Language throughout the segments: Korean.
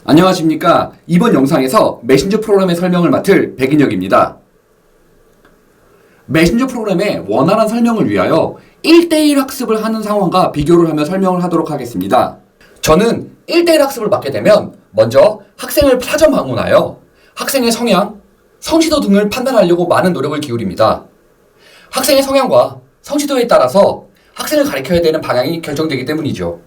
안녕하십니까. 이번 영상에서 메신저 프로그램의 설명을 맡을 백인혁입니다. 메신저 프로그램의 원활한 설명을 위하여 1대1 학습을 하는 상황과 비교를 하며 설명을 하도록 하겠습니다. 저는 1대1 학습을 맡게 되면 먼저 학생을 사전 방문하여 학생의 성향, 성취도 등을 판단하려고 많은 노력을 기울입니다. 학생의 성향과 성취도에 따라서 학생을 가르쳐야 되는 방향이 결정되기 때문이죠.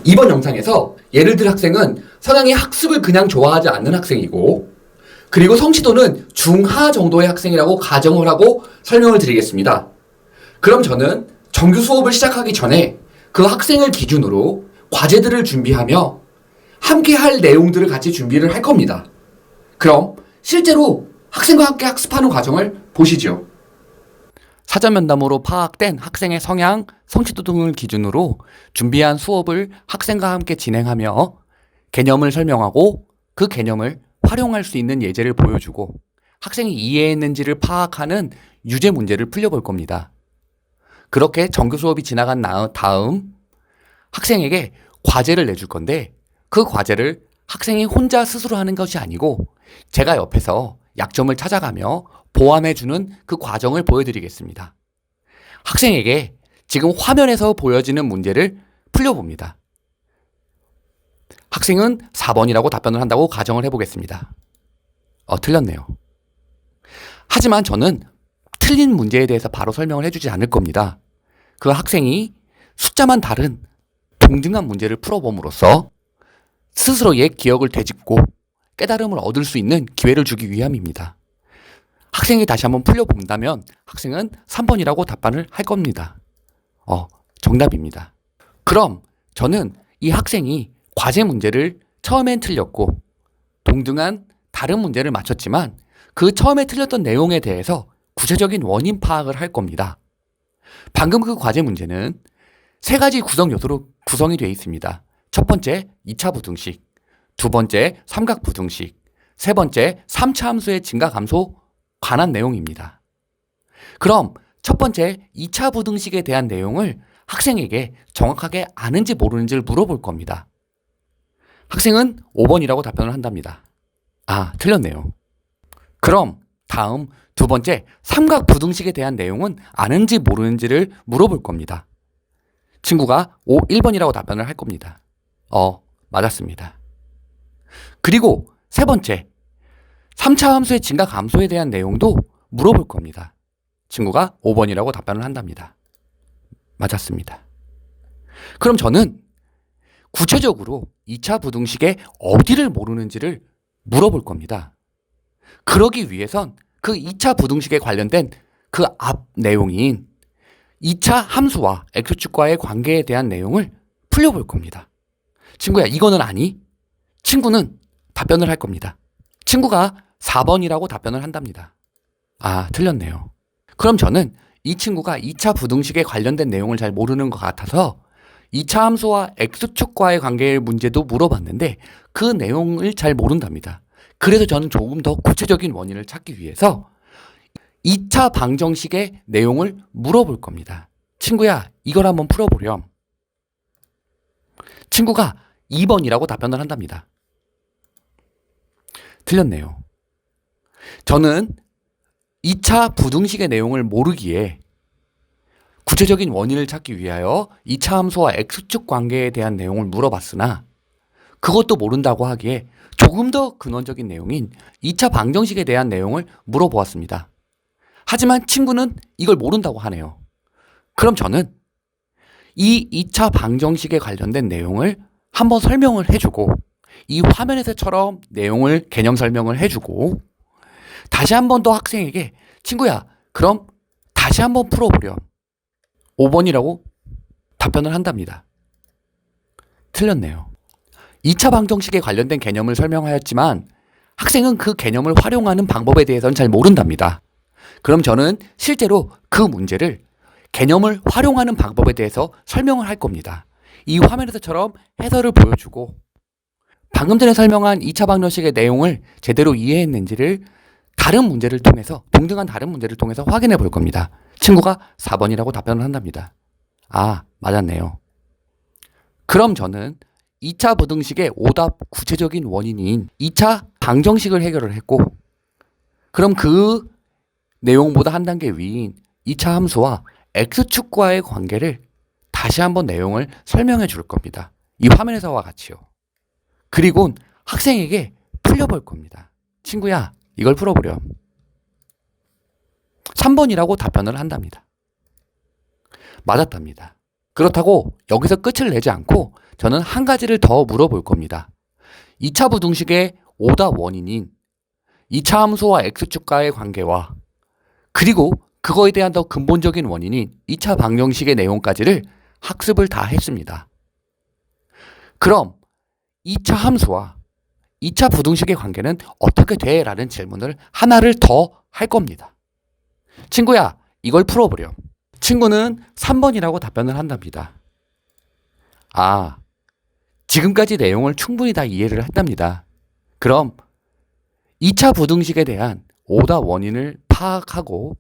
이번 영상에서 예를 들 학생은 성향이 학습을 그냥 좋아하지 않는 학생이고, 그리고 성취도는 중하 정도의 학생이라고 가정을 하고 설명을 드리겠습니다. 그럼 저는 정규 수업을 시작하기 전에 그 학생을 기준으로 과제들을 준비하며 함께 할 내용들을 같이 준비를 할 겁니다. 그럼 실제로 학생과 함께 학습하는 과정을 보시죠. 사전 면담으로 파악된 학생의 성향, 성취도 등을 기준으로 준비한 수업을 학생과 함께 진행하며 개념을 설명하고 그 개념을 활용할 수 있는 예제를 보여주고 학생이 이해했는지를 파악하는 유제 문제를 풀려볼 겁니다. 그렇게 정규 수업이 지나간 다음 학생에게 과제를 내줄 건데, 그 과제를 학생이 혼자 스스로 하는 것이 아니고 제가 옆에서 약점을 찾아가며 보완해주는 그 과정을 보여드리겠습니다. 학생에게 지금 화면에서 보여지는 문제를 풀려봅니다. 학생은 4번이라고 답변을 한다고 가정을 해보겠습니다. 틀렸네요. 하지만 저는 틀린 문제에 대해서 바로 설명을 해주지 않을 겁니다. 그 학생이 숫자만 다른 동등한 문제를 풀어봄으로써 스스로의 기억을 되짚고 깨달음을 얻을 수 있는 기회를 주기 위함입니다. 학생이 다시 한번 풀려본다면 학생은 3번이라고 답변을 할 겁니다. 정답입니다. 그럼 저는 이 학생이 과제 문제를 처음엔 틀렸고 동등한 다른 문제를 맞췄지만 그 처음에 틀렸던 내용에 대해서 구체적인 원인 파악을 할 겁니다. 방금 그 과제 문제는 3가지 구성 요소로 구성이 되어 있습니다. 첫 번째, 2차 부등식, 두 번째, 삼각 부등식, 세 번째, 3차 함수의 증가 감소 관한 내용입니다. 그럼 첫 번째 2차 부등식에 대한 내용을 학생에게 정확하게 아는지 모르는지를 물어볼 겁니다. 학생은 5번이라고 답변을 한답니다. 틀렸네요. 그럼 다음 두 번째 삼각 부등식에 대한 내용은 아는지 모르는지를 물어볼 겁니다. 친구가 1번이라고 답변을 할 겁니다. 맞았습니다. 그리고 세 번째 3차 함수의 증가 감소에 대한 내용도 물어볼 겁니다. 친구가 5번이라고 답변을 한답니다. 맞았습니다. 그럼 저는 구체적으로 2차 부등식의 어디를 모르는지를 물어볼 겁니다. 그러기 위해선 그 2차 부등식에 관련된 그 앞 내용인 2차 함수와 x축과의 관계에 대한 내용을 풀려볼 겁니다. 친구야, 이거는 아니? 친구는 답변을 할 겁니다. 친구가 4번이라고 답변을 한답니다. 틀렸네요. 그럼 저는 이 친구가 2차 부등식에 관련된 내용을 잘 모르는 것 같아서 2차 함수와 x축과의 관계의 문제도 물어봤는데 그 내용을 잘 모른답니다. 그래서 저는 조금 더 구체적인 원인을 찾기 위해서 2차 방정식의 내용을 물어볼 겁니다. 친구야, 이걸 한번 풀어보렴. 친구가 2번이라고 답변을 한답니다. 틀렸네요. 저는 2차 부등식의 내용을 모르기에 구체적인 원인을 찾기 위하여 2차 함수와 x축 관계에 대한 내용을 물어봤으나 그것도 모른다고 하기에 조금 더 근원적인 내용인 2차 방정식에 대한 내용을 물어보았습니다. 하지만 친구는 이걸 모른다고 하네요. 그럼 저는 이 2차 방정식에 관련된 내용을 한번 설명을 해주고 이 화면에서처럼 내용을 개념 설명을 해주고 다시 한 번 더 학생에게 친구야, 그럼 다시 한번 풀어보렴. 5번이라고 답변을 한답니다. 틀렸네요. 2차 방정식에 관련된 개념을 설명하였지만 학생은 그 개념을 활용하는 방법에 대해서는 잘 모른답니다. 그럼 저는 실제로 그 문제를 개념을 활용하는 방법에 대해서 설명을 할 겁니다. 이 화면에서처럼 해설을 보여주고 방금 전에 설명한 2차 방정식의 내용을 제대로 이해했는지를 다른 문제를 통해서, 동등한 다른 문제를 통해서 확인해 볼 겁니다. 친구가 4번이라고 답변을 한답니다. 맞았네요. 그럼 저는 2차 부등식의 오답 구체적인 원인인 2차 방정식을 해결을 했고, 그럼 그 내용보다 한 단계 위인 2차 함수와 x축과의 관계를 다시 한번 내용을 설명해 줄 겁니다. 이 화면에서와 같이요. 그리고 학생에게 풀려볼 겁니다. 친구야, 이걸 풀어보렴. 3번이라고 답변을 한답니다. 맞았답니다. 그렇다고 여기서 끝을 내지 않고 저는 한 가지를 더 물어볼 겁니다. 2차 부등식의 오답 원인인 2차 함수와 x축과의 관계와 그리고 그거에 대한 더 근본적인 원인인 2차 방정식의 내용까지를 학습을 다 했습니다. 그럼 2차 함수와 2차 부등식의 관계는 어떻게 돼? 라는 질문을 하나를 더 할 겁니다. 친구야, 이걸 풀어보렴. 친구는 3번이라고 답변을 한답니다. 아, 지금까지 내용을 충분히 다 이해를 했답니다. 그럼 2차 부등식에 대한 오답 원인을 파악하고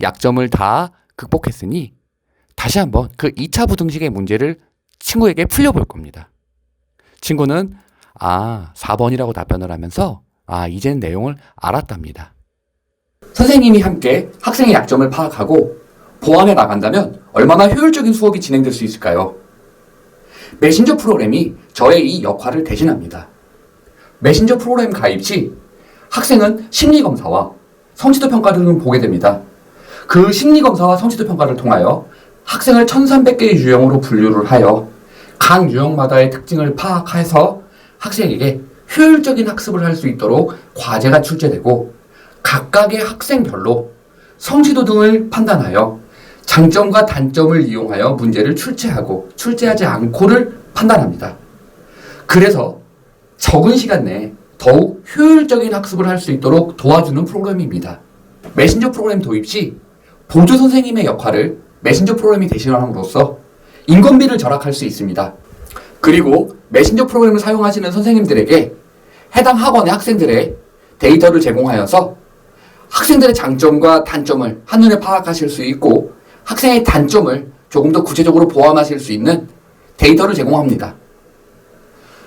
약점을 다 극복했으니 다시 한번 그 2차 부등식의 문제를 친구에게 풀려볼 겁니다. 친구는 4번이라고 답변을 하면서 이제는 내용을 알았답니다. 선생님이 함께 학생의 약점을 파악하고 보완해 나간다면 얼마나 효율적인 수업이 진행될 수 있을까요? 메신저 프로그램이 저의 이 역할을 대신합니다. 메신저 프로그램 가입 시 학생은 심리검사와 성취도 평가를 보게 됩니다. 그 심리검사와 성취도 평가를 통하여 학생을 1300개의 유형으로 분류를 하여 각 유형마다의 특징을 파악해서 학생에게 효율적인 학습을 할 수 있도록 과제가 출제되고 각각의 학생별로 성취도 등을 판단하여 장점과 단점을 이용하여 문제를 출제하고 출제하지 않고를 판단합니다. 그래서 적은 시간 내에 더욱 효율적인 학습을 할 수 있도록 도와주는 프로그램입니다. 메신저 프로그램 도입 시 보조 선생님의 역할을 메신저 프로그램이 대신함으로써 인건비를 절약할 수 있습니다. 그리고 메신저 프로그램을 사용하시는 선생님들에게 해당 학원의 학생들의 데이터를 제공하여서 학생들의 장점과 단점을 한눈에 파악하실 수 있고 학생의 단점을 조금 더 구체적으로 보완하실 수 있는 데이터를 제공합니다.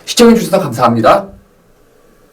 시청해주셔서 감사합니다.